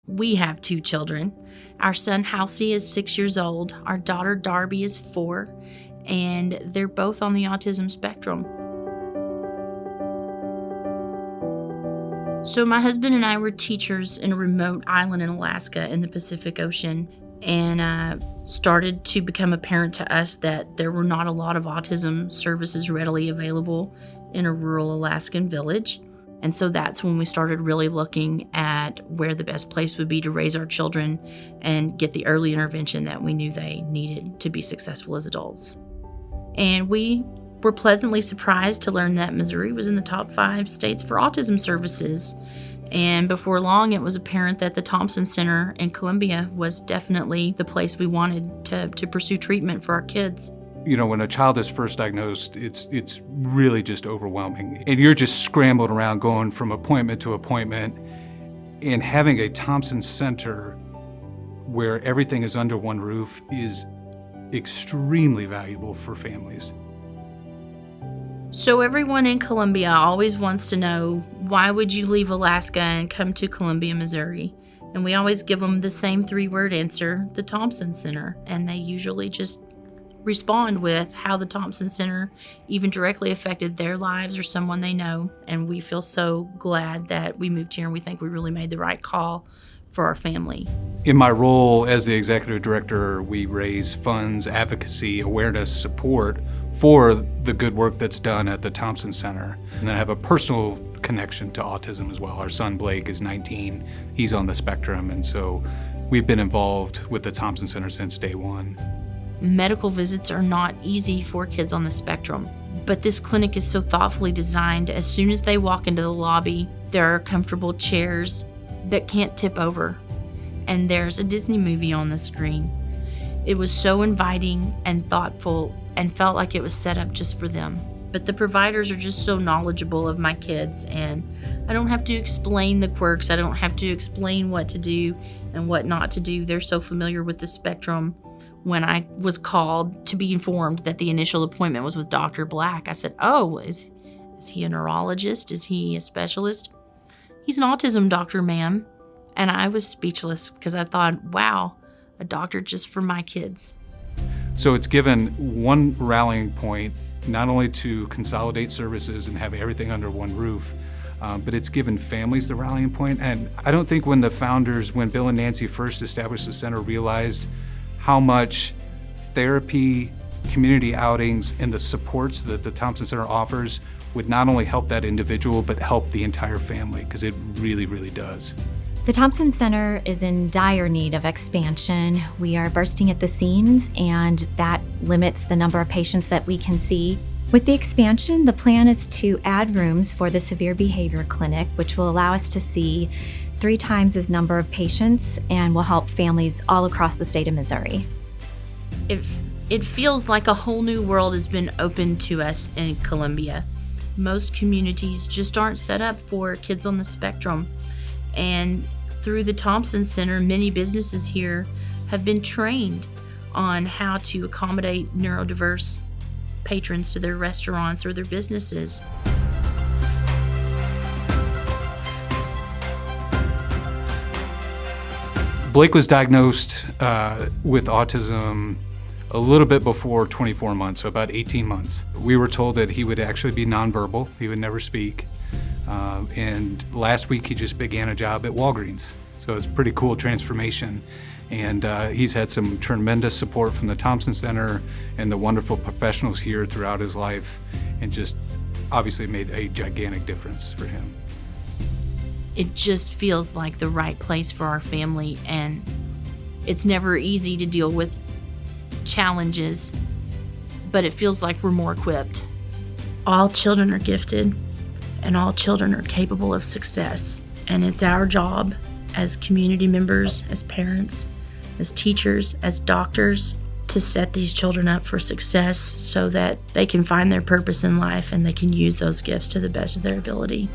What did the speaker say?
We have 2 children. Our son Halsey is 6 years old. Our daughter Darby is 4, and they're both on the autism spectrum. So my husband and I were teachers in a remote island in Alaska in the Pacific Ocean, and started to become apparent to us that there were not a lot of autism services readily available in a rural Alaskan village. And so that's when we started really looking at where the best place would be to raise our children and get the early intervention that we knew they needed to be successful as adults. And we were pleasantly surprised to learn that Missouri was in the top 5 states for autism services. And before long, it was apparent that the Thompson Center in Columbia was definitely the place we wanted to pursue treatment for our kids. You know, when a child is first diagnosed, it's really just overwhelming. And you're just scrambling around going from appointment to appointment. And having a Thompson Center where everything is under one roof is extremely valuable for families. So everyone in Columbia always wants to know, why would you leave Alaska and come to Columbia, Missouri? And we always give them the same 3-word answer, the Thompson Center. And they usually just respond with how the Thompson Center even directly affected their lives or someone they know. And we feel so glad that we moved here, and we think we really made the right call for our family. In my role as the executive director, we raise funds, advocacy, awareness, support for the good work that's done at the Thompson Center. And then I have a personal connection to autism as well. Our son Blake is 19, he's on the spectrum, and so we've been involved with the Thompson Center since day one. Medical visits are not easy for kids on the spectrum, but this clinic is so thoughtfully designed. As soon as they walk into the lobby, there are comfortable chairs that can't tip over, and there's a Disney movie on the screen. It was so inviting and thoughtful and felt like it was set up just for them. But the providers are just so knowledgeable of my kids, and I don't have to explain the quirks. I don't have to explain what to do and what not to do. They're so familiar with the spectrum. When I was called to be informed that the initial appointment was with Dr. Black, I said, oh, is he a neurologist? Is he a specialist? He's an autism doctor, ma'am. And I was speechless because I thought, wow, a doctor just for my kids. So it's given one rallying point, not only to consolidate services and have everything under one roof, but it's given families the rallying point. And I don't think when Bill and Nancy first established the center, realized how much therapy, community outings, and the supports that the Thompson Center offers would not only help that individual, but help the entire family, because it really, really does. The Thompson Center is in dire need of expansion. We are bursting at the seams, and that limits the number of patients that we can see. With the expansion, the plan is to add rooms for the severe behavior clinic, which will allow us to see 3 times as number of patients and will help families all across the state of Missouri. It feels like a whole new world has been opened to us in Columbia. Most communities just aren't set up for kids on the spectrum. And through the Thompson Center, many businesses here have been trained on how to accommodate neurodiverse patrons to their restaurants or their businesses. Blake was diagnosed with autism a little bit before 24 months, so about 18 months. We were told that he would actually be nonverbal, he would never speak. And last week he just began a job at Walgreens. So it's a pretty cool transformation. And he's had some tremendous support from the Thompson Center and the wonderful professionals here throughout his life, and just obviously made a gigantic difference for him. It just feels like the right place for our family, and it's never easy to deal with challenges, but it feels like we're more equipped. All children are gifted, and all children are capable of success, and it's our job as community members, as parents, as teachers, as doctors, to set these children up for success so that they can find their purpose in life and they can use those gifts to the best of their ability.